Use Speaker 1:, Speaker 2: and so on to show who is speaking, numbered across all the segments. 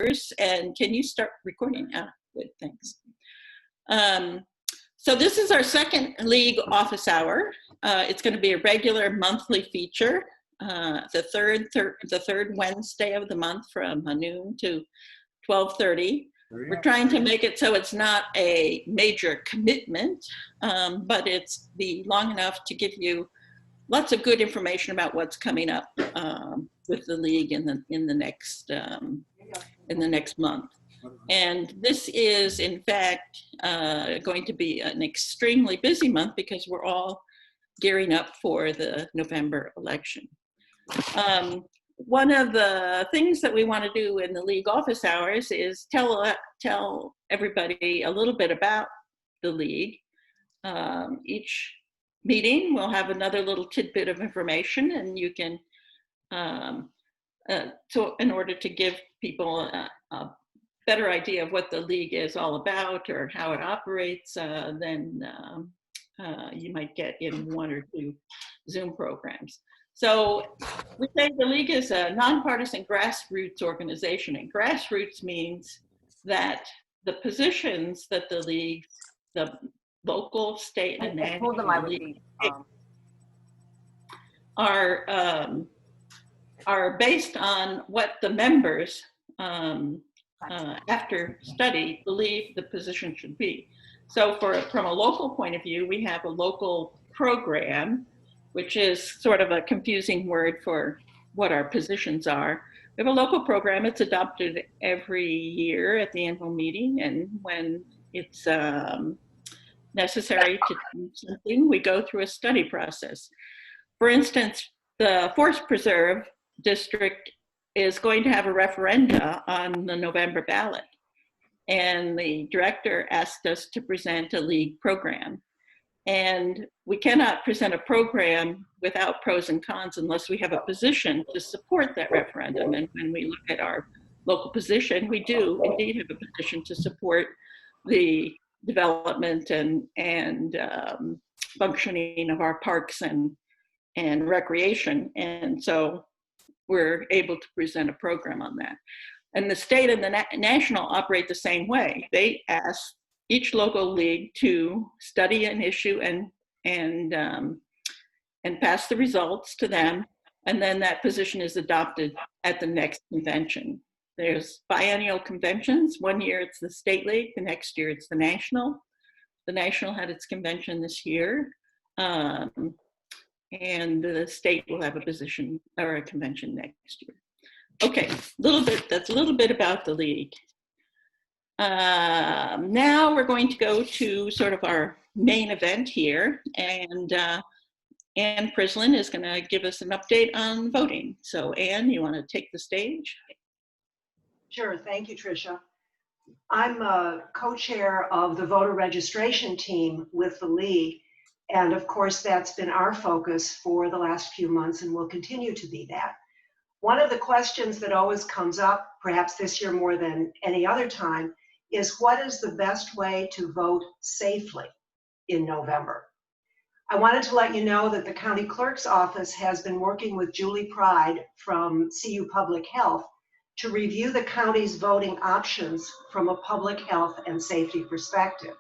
Speaker 1: And can you start recording? Ah, good, thanks. So this is our second league office hour. It's going to be a regular monthly feature, the third Wednesday of the month from noon to 12:30. We're trying to make it so it's not a major commitment, but it's be long enough to give you lots of good information about what's coming up with the league in the next month. And this is, in fact, going to be an extremely busy month because we're all gearing up for the November election. One of the things that we want to do in the league office hours is tell everybody a little bit about the league. Each meeting will have another little tidbit of information, and you can, so in order to give people a better idea of what the league is all about or how it operates, then you might get in one or two Zoom programs. So we say the league is a nonpartisan grassroots organization, and grassroots means that the positions that the league, the local, state, and national league are based on what the members after study believe the position should be. So from a local point of view, we have a local program, which is sort of a confusing word for what our positions are. We have a local program. It's adopted every year at the annual meeting, and when it's necessary to do something, we go through a study process. For instance, the Forest Preserve District is going to have a referenda on the November ballot. And the director asked us to present a league program. And we cannot present a program without pros and cons unless we have a position to support that referendum. And when we look at our local position, we do indeed have a position to support the development and functioning of our parks and recreation. And so we're able to present a program on that. And the state and the national operate the same way. They ask each local league to study an issue and pass the results to them, and then that position is adopted at the next convention. There's biennial conventions. One year it's the state league, the next year it's the national. The national had its convention this year, and the state will have a position or a convention next year. Okay, that's a little bit about the league. Now we're going to go to sort of our main event here, and Ann Prisland is going to give us an update on voting. So Ann, you want to take the stage?
Speaker 2: Sure, thank you, Tricia. I'm a co-chair of the voter registration team with the league, and of course that's been our focus for the last few months and will continue to be that. One of the questions that always comes up, perhaps this year more than any other time, is what is the best way to vote safely in November? I wanted to let you know that the county clerk's office has been working with Julie Pride from CU Public Health to review the county's voting options from a public health and safety perspective.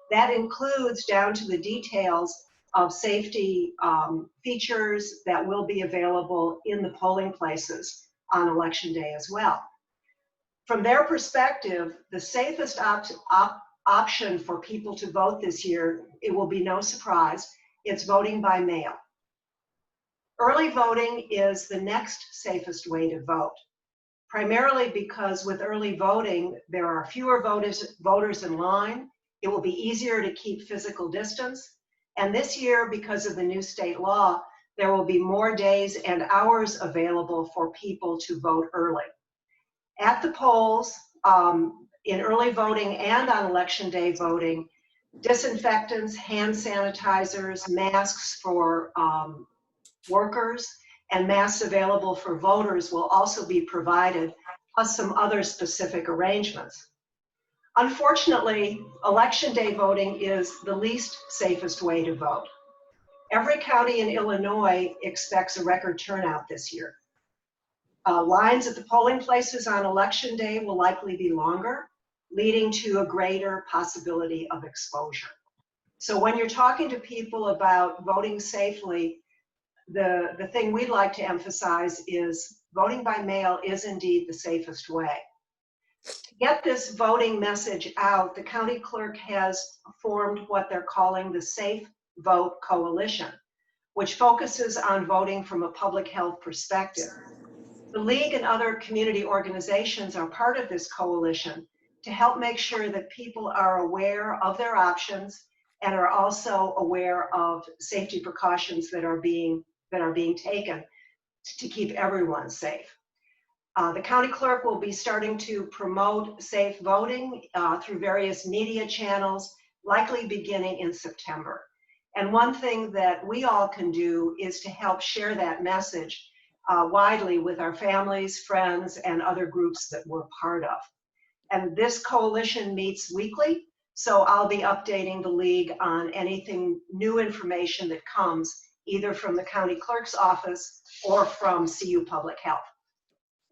Speaker 2: That includes down to the details of safety features that will be available in the polling places on election day as well. From their perspective, the safest option for people to vote this year, it will be no surprise, it's voting by mail. Early voting is the next safest way to vote, primarily because with early voting, there are fewer voters in line. It will be easier to keep physical distance. And this year, because of the new state law, there will be more days and hours available for people to vote early. At the polls, in early voting and on election day voting, disinfectants, hand sanitizers, masks for workers, and masks available for voters will also be provided, plus some other specific arrangements. Unfortunately, election day voting is the least safest way to vote. Every county in Illinois expects a record turnout this year. Lines at the polling places on election day will likely be longer, leading to a greater possibility of exposure. So when you're talking to people about voting safely, the thing we'd like to emphasize is voting by mail is indeed the safest way. To get this voting message out, the county clerk has formed what they're calling the Safe Vote Coalition, which focuses on voting from a public health perspective. The League and other community organizations are part of this coalition to help make sure that people are aware of their options and are also aware of safety precautions that are being taken to keep everyone safe. The county clerk will be starting to promote safe voting through various media channels, likely beginning in September. And one thing that we all can do is to help share that message widely with our families, friends, and other groups that we're part of. And this coalition meets weekly, so I'll be updating the League on anything new information that comes either from the county clerk's office or from CU Public Health.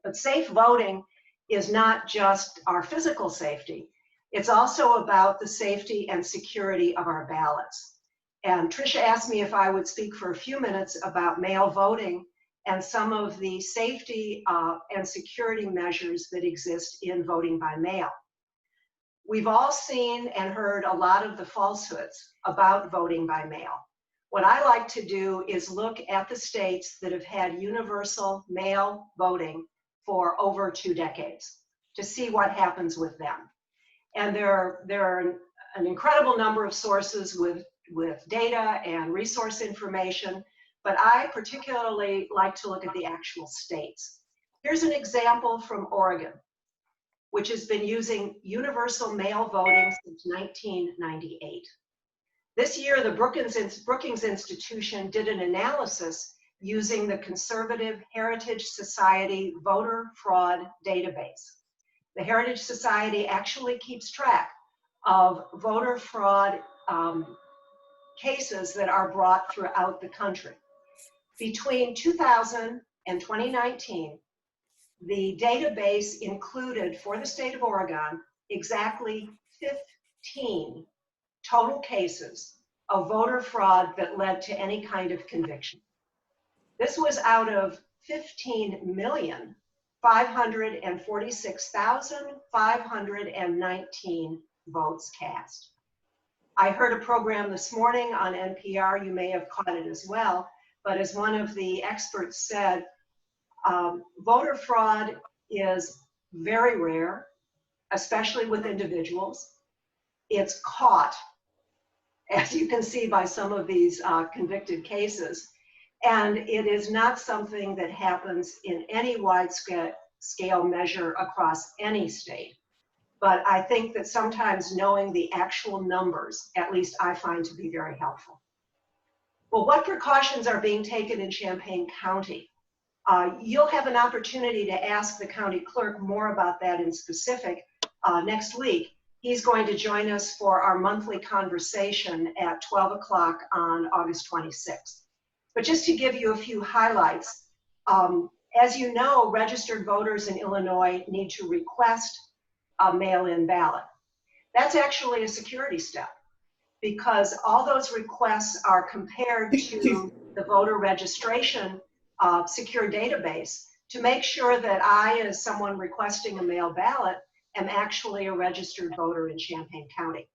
Speaker 2: But safe voting is not just our physical safety, it's also about the safety and security of our ballots. And Tricia asked me if I would speak for a few minutes about mail voting and some of the safety and security measures that exist in voting by mail. We've all seen and heard a lot of the falsehoods about voting by mail. What I like to do is look at the states that have had universal mail voting for over 2 decades to see what happens with them. And there are an incredible number of sources with data and resource information, but I particularly like to look at the actual states. Here's an example from Oregon, which has been using universal mail voting since 1998. This year, the Brookings Institution did an analysis using the conservative Heritage Society voter fraud database. The Heritage Society actually keeps track of voter fraud cases that are brought throughout the country. Between 2000 and 2019, the database included, for the state of Oregon, exactly 15 total cases of voter fraud that led to any kind of conviction. This was out of 15,546,519 votes cast. I heard a program this morning on NPR, you may have caught it as well, but as one of the experts said, voter fraud is very rare, especially with individuals. It's caught, as you can see by some of these convicted cases, and it is not something that happens in any wide-scale measure across any state. But I think that sometimes knowing the actual numbers, at least I find to be very helpful. Well, what precautions are being taken in Champaign County? You'll have an opportunity to ask the county clerk more about that in specific next week. He's going to join us for our monthly conversation at 12 o'clock on August 26th. But just to give you a few highlights, as you know, registered voters in Illinois need to request a mail-in ballot. That's actually a security step because all those requests are compared to the voter registration secure database to make sure that I, as someone requesting a mail ballot, am actually a registered voter in Champaign County.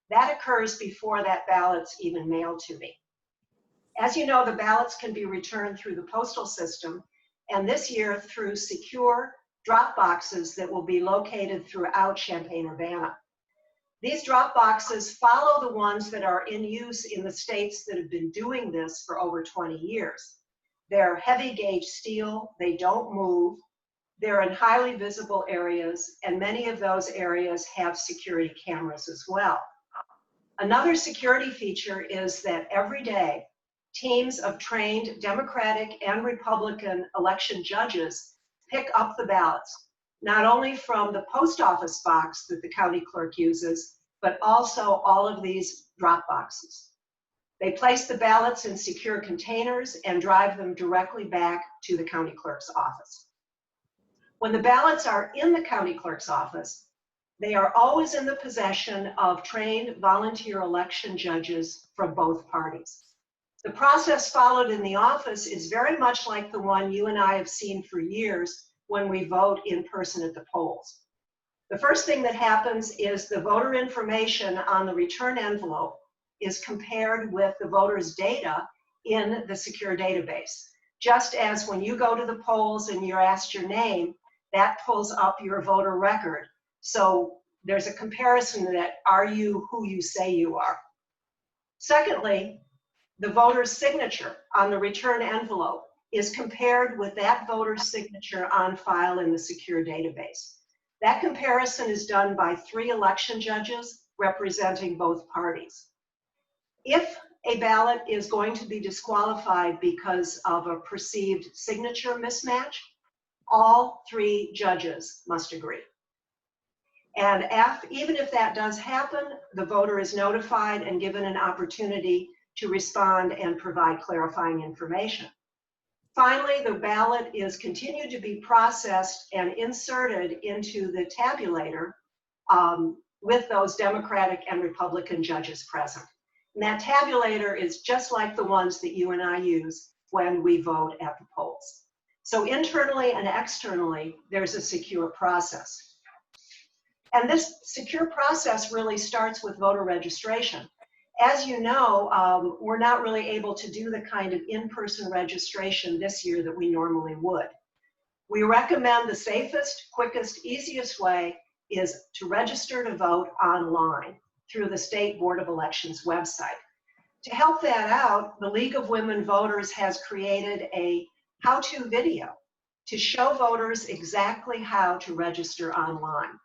Speaker 2: That occurs before that ballot's even mailed to me. As you know, the ballots can be returned through the postal system, and this year through secure drop boxes that will be located throughout Champaign-Urbana. These drop boxes follow the ones that are in use in the states that have been doing this for over 20 years. They're heavy gauge steel, they don't move, they're in highly visible areas, and many of those areas have security cameras as well. Another security feature is that every day, teams of trained Democratic and Republican election judges pick up the ballots, not only from the post office box that the county clerk uses, but also all of these drop boxes. They place the ballots in secure containers and drive them directly back to the county clerk's office. When the ballots are in the county clerk's office, they are always in the possession of trained volunteer election judges from both parties. The process followed in the office is very much like the one you and I have seen for years when we vote in person at the polls. The first thing that happens is the voter information on the return envelope is compared with the voter's data in the secure database. Just as when you go to the polls and you're asked your name, that pulls up your voter record. So there's a comparison that are you who you say you are. Secondly, the voter's signature on the return envelope is compared with that voter's signature on file in the secure database. That comparison is done by 3 election judges representing both parties. If a ballot is going to be disqualified because of a perceived signature mismatch, all 3 judges must agree. And even if that does happen, the voter is notified and given an opportunity to respond and provide clarifying information. Finally, the ballot is continued to be processed and inserted into the tabulator with those Democratic and Republican judges present. And that tabulator is just like the ones that you and I use when we vote at the polls. So internally and externally, there's a secure process. And this secure process really starts with voter registration. As you know, we're not really able to do the kind of in-person registration this year that we normally would. We recommend the safest, quickest, easiest way is to register to vote online through the State Board of Elections website. To help that out, the League of Women Voters has created a how-to video to show voters exactly how to register online.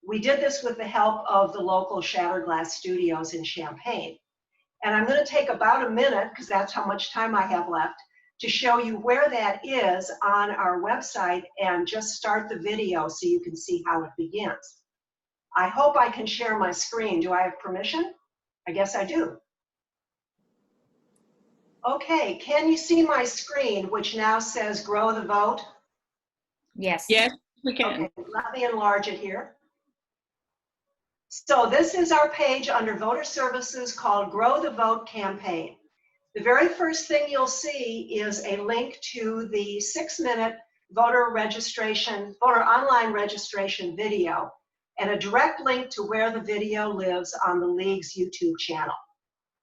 Speaker 2: We did this with the help of the local Shattered Glass Studios in Champaign. And I'm going to take about a minute, because that's how much time I have left, to show you where that is on our website and just start the video so you can see how it begins. I hope I can share my screen. Do I have permission? I guess I do. Okay, can you see my screen, which now says Grow the Vote?
Speaker 3: Yes.
Speaker 1: Yes, we can.
Speaker 2: Okay, let me enlarge it here. So this is our page under Voter Services called Grow the Vote campaign. The very first thing you'll see is a link to the 6-minute voter online registration video, and a direct link to where the video lives on the League's YouTube channel.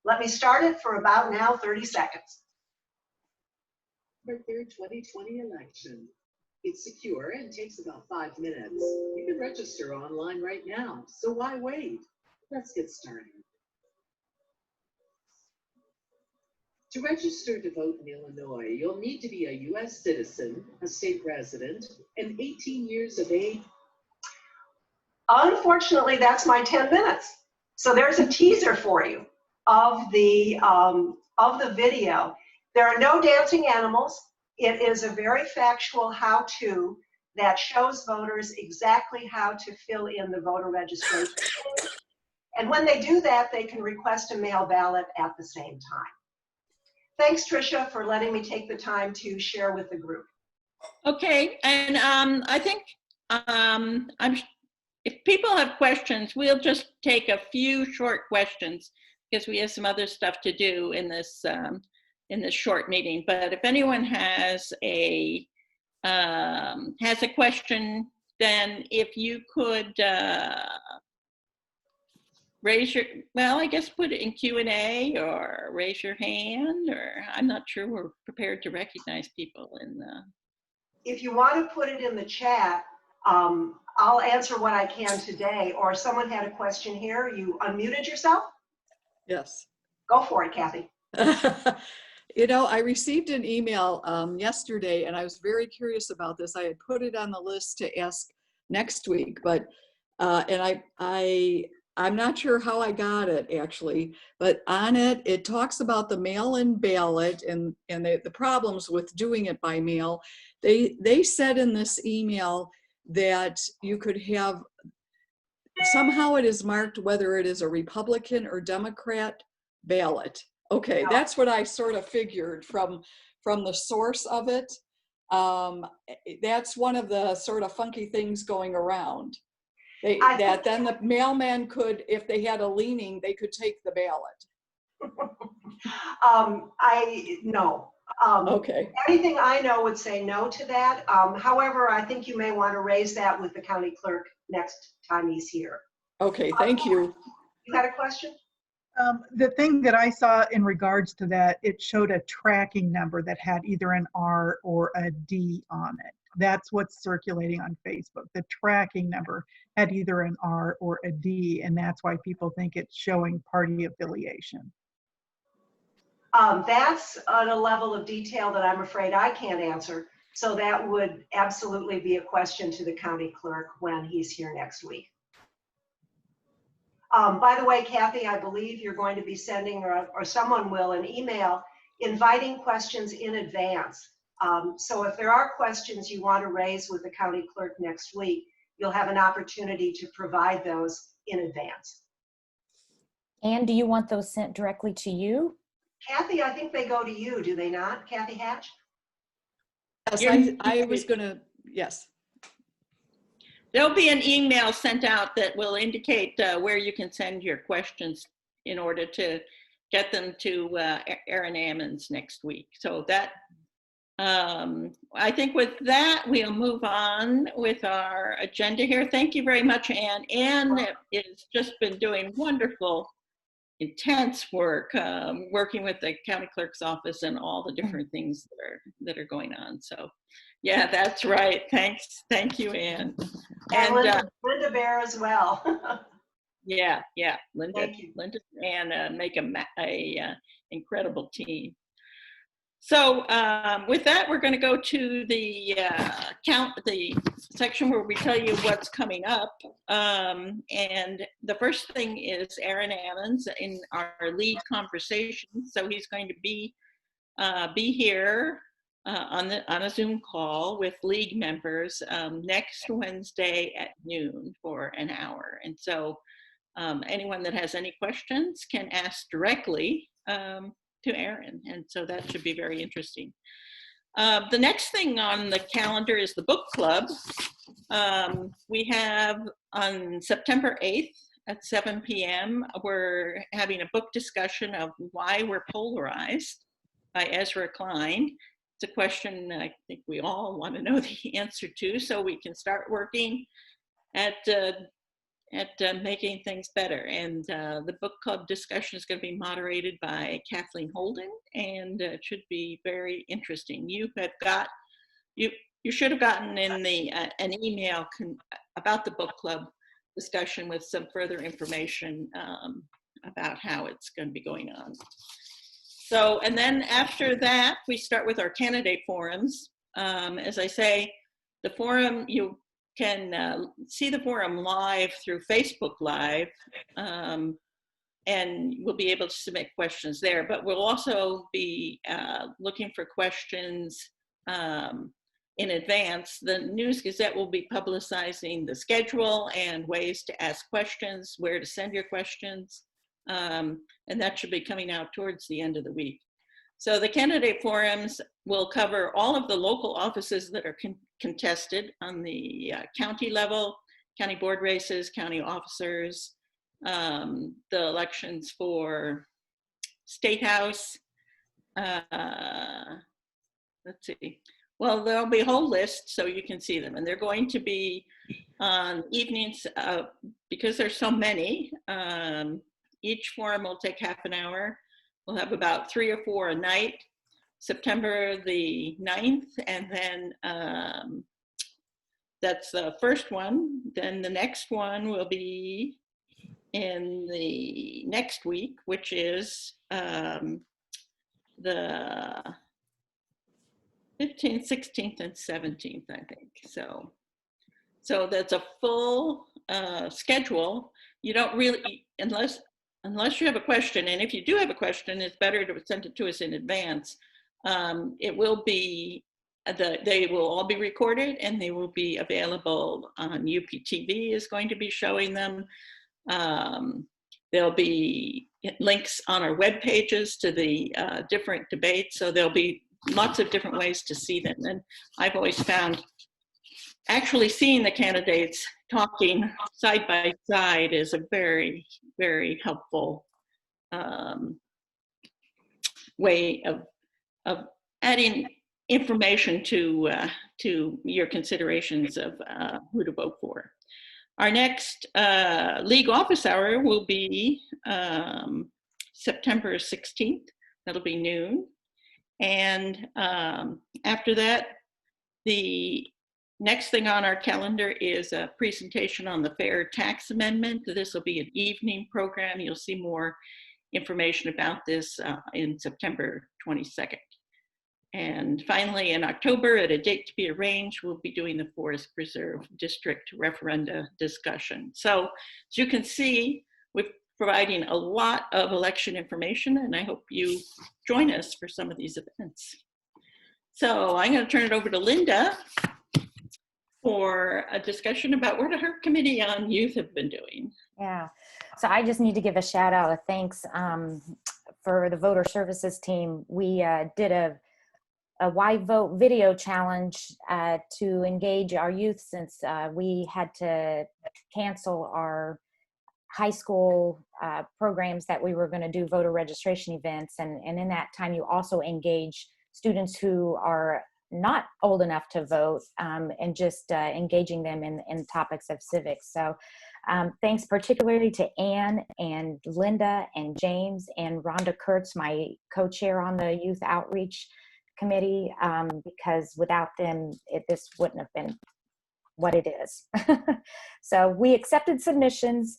Speaker 2: Let me start it for about now 30 seconds.
Speaker 4: For 3rd 2020 election. It's secure and takes about 5 minutes. You can register online right now, so why wait? Let's get started. To register to vote in Illinois, you'll need to be a U.S. citizen, a state resident, and 18 years of age.
Speaker 2: Unfortunately, that's my 10 minutes. So there's a teaser for you of the video. There are no dancing animals. It is a very factual how-to that shows voters exactly how to fill in the voter registration page. And when they do that, they can request a mail ballot at the same time. Thanks, Tricia, for letting me take the time to share with the group.
Speaker 1: Okay, and I think if people have questions, we'll just take a few short questions because we have some other stuff to do in this short meeting. But if anyone has a question, then if you could raise your, I guess put it in Q&A or raise your hand, or I'm not sure we're prepared to recognize people in the.
Speaker 2: If you want to put it in the chat, I'll answer what I can today, or someone had a question here. You unmuted yourself?
Speaker 5: Yes.
Speaker 2: Go for it, Kathy.
Speaker 5: You know, I received an email yesterday, and I was very curious about this. I had put it on the list to ask next week, but and I'm not sure how I got it actually, but on it, it talks about the mail-in ballot and the problems with doing it by mail. They said in this email that you could have, somehow it is marked whether it is a Republican or Democrat ballot. Okay, that's what I sort of figured from the source of it. That's one of the sort of funky things going around.
Speaker 2: I
Speaker 5: That then the mailman could, if they had a leaning, they could take the ballot.
Speaker 2: No.
Speaker 5: Okay.
Speaker 2: Anything I know would say no to that. However, I think you may want to raise that with the county clerk next time he's here.
Speaker 5: Okay, thank you.
Speaker 2: You had a question?
Speaker 6: The thing that I saw in regards to that, it showed a tracking number that had either an R or a D on it. That's what's circulating on Facebook. The tracking number had either an R or a D, and that's why people think it's showing party affiliation.
Speaker 2: That's at a level of detail that I'm afraid I can't answer. So that would absolutely be a question to the county clerk when he's here next week. By the way, Kathy, I believe you're going to be sending, or someone will, an email inviting questions in advance. So if there are questions you want to raise with the county clerk next week, you'll have an opportunity to provide those in advance.
Speaker 3: And do you want those sent directly to you?
Speaker 2: Kathy, I think they go to you, do they not? Kathy Hatch?
Speaker 5: Yes, I was gonna, yes.
Speaker 1: There'll be an email sent out that will indicate where you can send your questions in order to get them to Aaron Ammons next week. So that, I think with that, we'll move on with our agenda here. Thank you very much, Anne. Anne has just been doing wonderful, intense work, working with the county clerk's office and all the different things that are going on. So yeah, that's right. Thanks. Thank you, Anne.
Speaker 2: And Lynda Bear as well.
Speaker 1: Yeah, Lynda,
Speaker 2: Thank you.
Speaker 1: Lynda and make a incredible team. So with that, we're going to go to the the section where we tell you what's coming up. And the first thing is Aaron Ammons in our lead conversation. So he's going to be here on a Zoom call with league members next Wednesday at noon for an hour. And so anyone that has any questions can ask directly to Aaron, and so that should be very interesting. The next thing on the calendar is the book club. We have on September 8th at 7 p.m. we're having a book discussion of Why We're Polarized by Ezra Klein. It's a question I think we all want to know the answer to, so we can start working at making things better. And the book club discussion is going to be moderated by Kathleen Holden, and it should be very interesting. You should have gotten in the an email about the book club discussion with some further information about how it's going to be going on. So, and then after that, we start with our candidate forums. As I say, the forum, you can see the forum live through Facebook Live, and we'll be able to submit questions there. But we'll also be looking for questions in advance. The News Gazette will be publicizing the schedule and ways to ask questions, where to send your questions, and that should be coming out towards the end of the week. So the candidate forums will cover all of the local offices that are contested on the county level, county board races, county officers, the elections for State House. Let's see. Well, there'll be a whole list so you can see them, and they're going to be on evenings because there's so many. Each forum will take half an hour. We'll have about 3 or 4 a night, September the 9th, and then that's the first one. Then the next one will be in the next week, which is the 15th, 16th, and 17th, I think. So that's a full schedule. You don't really, unless you have a question, and if you do have a question, it's better to send it to us in advance. It will be, they will all be recorded and they will be available on UPTV is going to be showing them. There'll be links on our web pages to the different debates. So there'll be lots of different ways to see them. And I've always found actually seeing the candidates talking side by side is a very, very helpful way of adding information to your considerations of who to vote for. Our next league office hour will be September 16th. That'll be noon. And after that, the next thing on our calendar is a presentation on the fair tax amendment. This will be an evening program. You'll see more information about this in September 22nd. And finally, in October, at a date to be arranged, we'll be doing the Forest Preserve District referenda discussion. So as you can see, we're providing a lot of election information, and I hope you join us for some of these events. So I'm going to turn it over to Lynda for a discussion about what her committee on youth have been doing.
Speaker 3: Yeah, so I just need to give a shout out of thanks for the voter services team. We did a WhyVote video challenge to engage our youth, since we had to cancel our high school programs that we were going to do voter registration events. And in that time, you also engage students who are not old enough to vote, and just engaging them in topics of civics. So thanks particularly to Anne and Linda and James and Rhonda Kurtz, my co-chair on the Youth Outreach Committee, because without them, this wouldn't have been what it is. So we accepted submissions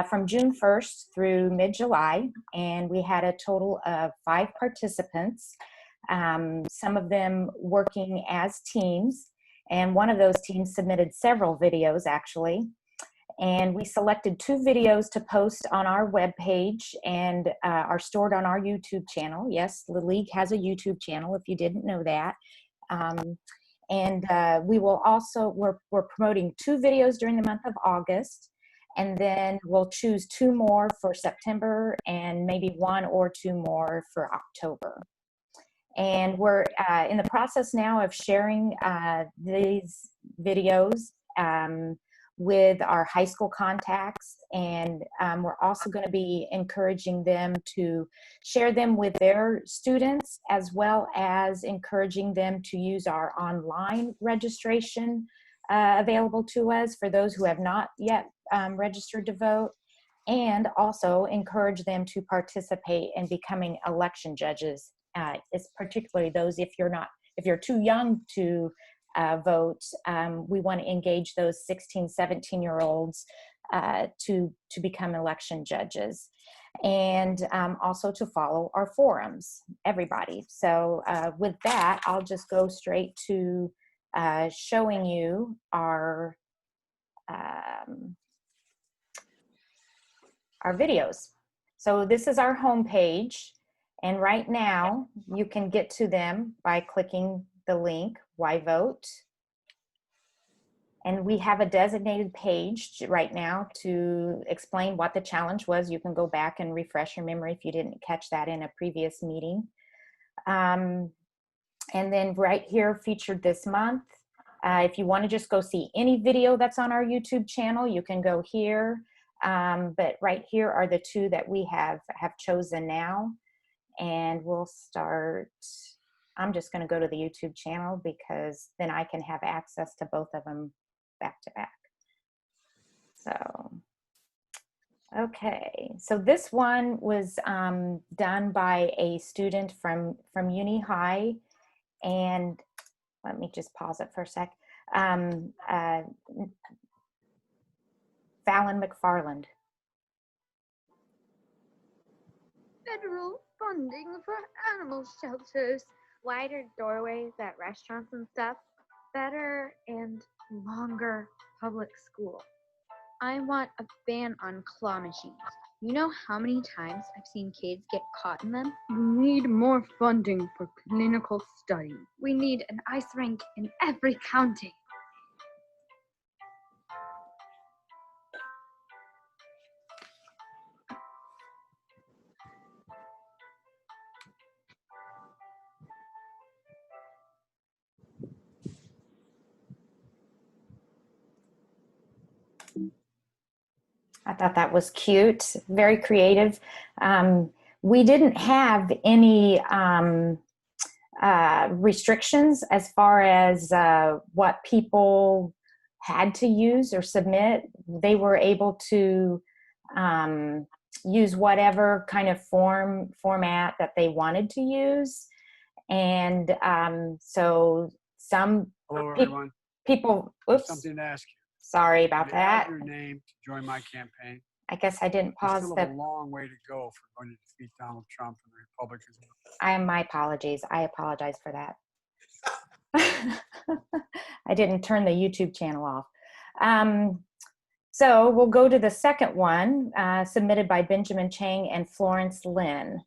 Speaker 3: from June 1st through mid-July, and we had a total of 5 participants. Some of them working as teams, and one of those teams submitted several videos actually. And we selected 2 videos to post on our webpage and are stored on our YouTube channel. Yes, the League has a YouTube channel if you didn't know that. We will also, we're promoting 2 videos during the month of August, and then we'll choose 2 more for September and maybe 1 or 2 more for October. And we're in the process now of sharing these videos with our high school contacts, and we're also going to be encouraging them to share them with their students, as well as encouraging them to use our online registration available to us for those who have not yet registered to vote, and also encourage them to participate in becoming election judges. It's particularly those, if you're too young to vote, we want to engage those 16, 17-year-olds to become election judges, and also to follow our forums, everybody. So with that, I'll just go straight to showing you our videos. So this is our homepage. And right now, you can get to them by clicking the link, WhyVote. And we have a designated page right now to explain what the challenge was. You can go back and refresh your memory if you didn't catch that in a previous meeting. And then right here, featured this month. If you want to just go see any video that's on our YouTube channel, you can go here. But right here are the 2 that we have chosen now. And we'll start, I'm just going to go to the YouTube channel because then I can have access to both of them back to back. So, okay. So this one was done by a student from Uni High. And let me just pause it for a sec. Fallon McFarland.
Speaker 7: Federal funding for animal shelters, wider doorways at restaurants and stuff, better and longer public school. I want a ban on claw machines. You know how many times I've seen kids get caught in them? We need more funding for clinical study. We need an ice rink in every county.
Speaker 3: I thought that was cute, very creative. We didn't have any restrictions as far as what people had to use or submit. They were able to use whatever kind of format that they wanted to use. And so some
Speaker 8: Hello, everyone.
Speaker 3: people,
Speaker 8: I have
Speaker 3: oops,
Speaker 8: something to ask you.
Speaker 3: sorry about
Speaker 8: Have you added
Speaker 3: that.
Speaker 8: your name to join my campaign?
Speaker 3: I guess I didn't
Speaker 8: We
Speaker 3: pause
Speaker 8: still
Speaker 3: the,
Speaker 8: have a long way to go if we're going to defeat Donald Trump and the Republicans.
Speaker 3: my apologies. I apologize for that. I didn't turn the YouTube channel off. So we'll go to the second one, submitted by Benjamin Chang and Florence Lynn.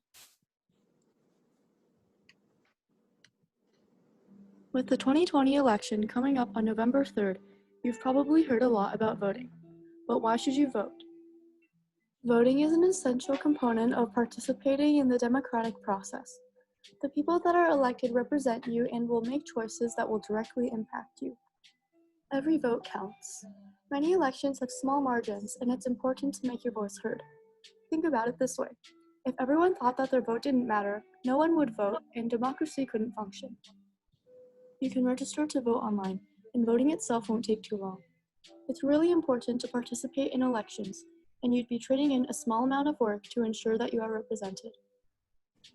Speaker 9: With the 2020 election coming up on November 3rd, you've probably heard a lot about voting. But why should you vote? Voting is an essential component of participating in the democratic process. The people that are elected represent you and will make choices that will directly impact you. Every vote counts. Many elections have small margins, and it's important to make your voice heard. Think about it this way. If everyone thought that their vote didn't matter, no one would vote, and democracy couldn't function. You can register to vote online, and voting itself won't take too long. It's really important to participate in elections, and you'd be trading in a small amount of work to ensure that you are represented.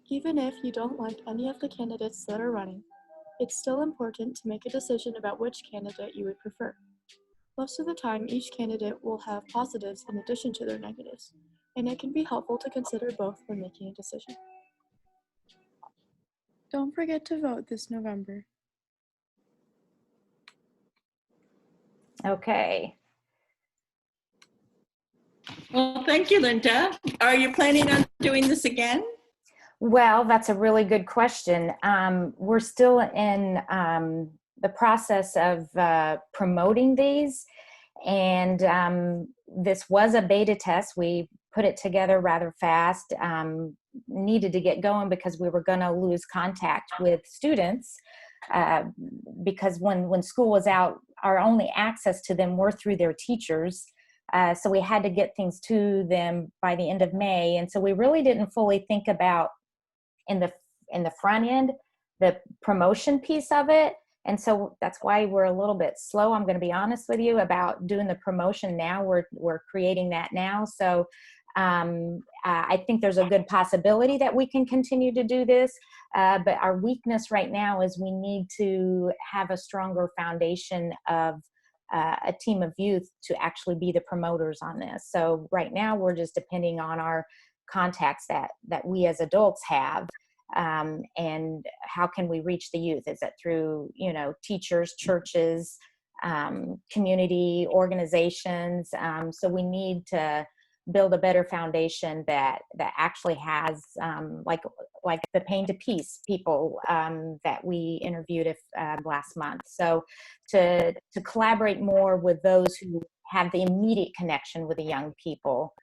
Speaker 9: Even if you don't like any of the candidates that are running, it's still important to make a decision about which candidate you would prefer. Most of the time, each candidate will have positives in addition to their negatives, and it can be helpful to consider both when making a decision. Don't forget to vote this November.
Speaker 3: Okay.
Speaker 1: Well, thank you, Linda. Are you planning on doing this again?
Speaker 3: Well, that's a really good question. We're still in the process of promoting these, and this was a beta test. We put it together rather fast, needed to get going because we were going to lose contact with students because when school was out, our only access to them were through their teachers. So we had to get things to them by the end of May. And so we really didn't fully think about in the front end, the promotion piece of it. And so that's why we're a little bit slow. I'm going to be honest with you about doing the promotion now. We're creating that now. So I think there's a good possibility that we can continue to do this. But our weakness right now is we need to have a stronger foundation of a team of youth to actually be the promoters on this. So right now we're just depending on our contacts that we as adults have, and how can we reach the youth? Is it through, teachers, churches, community organizations? So we need to build a better foundation that actually has, like the Pain to Peace people that we interviewed last month. So to collaborate more with those who have the immediate connection with the young people.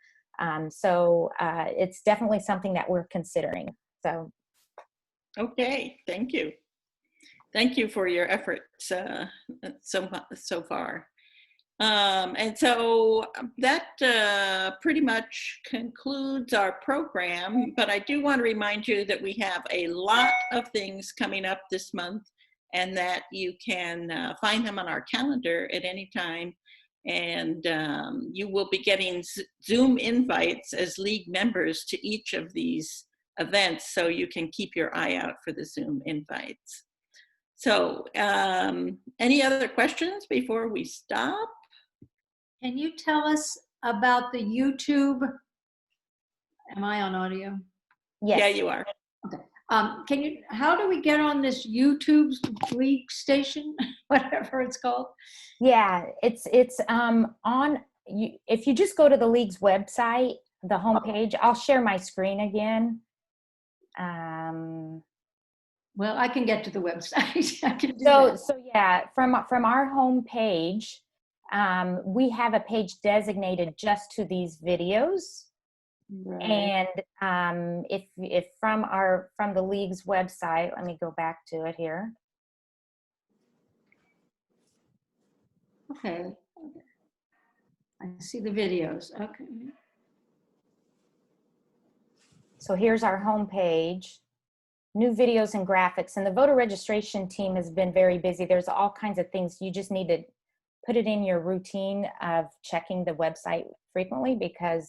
Speaker 3: So it's definitely something that we're considering. So.
Speaker 1: Okay, thank you. Thank you for your efforts so far. And so that pretty much concludes our program, but I do want to remind you that we have a lot of things coming up this month and that you can find them on our calendar at any time. And you will be getting Zoom invites as league members to each of these events, so you can keep your eye out for the Zoom invites. So any other questions before we stop?
Speaker 10: Can you tell us about the YouTube? Am I on audio?
Speaker 3: Yes.
Speaker 1: Yeah, you are.
Speaker 10: Okay. How do we get on this YouTube league station, whatever it's called?
Speaker 3: Yeah, it's if you just go to the league's website, the homepage, I'll share my screen again.
Speaker 10: Well, I can get to the website. I can do
Speaker 3: So
Speaker 10: that.
Speaker 3: so yeah, from our homepage, we have a page designated just to these videos.
Speaker 10: Right.
Speaker 3: And if from the league's website, let me go back to it here.
Speaker 10: Okay. I see the videos. Okay.
Speaker 3: So here's our homepage, new videos and graphics. And the voter registration team has been very busy. There's all kinds of things. You just need to put it in your routine of checking the website frequently, because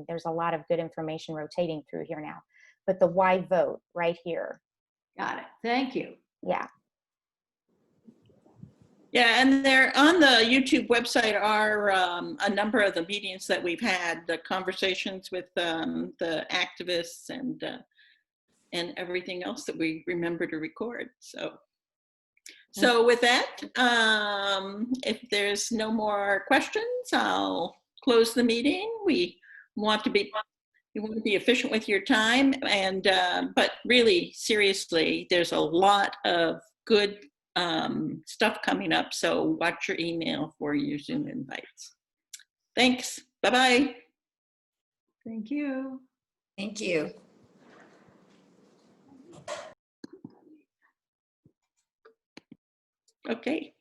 Speaker 3: there's a lot of good information rotating through here now. But the WhyVote right here.
Speaker 10: Got it. Thank you.
Speaker 3: Yeah.
Speaker 1: Yeah, and there on the YouTube website are a number of the meetings that we've had, the conversations with the activists and everything else that we remember to record. So with that, if there's no more questions, I'll close the meeting. We want to be efficient with your time, and but really seriously, there's a lot of good stuff coming up, so watch your email for your Zoom invites. Thanks. Bye-bye.
Speaker 10: Thank you.
Speaker 11: Thank you.
Speaker 1: Okay.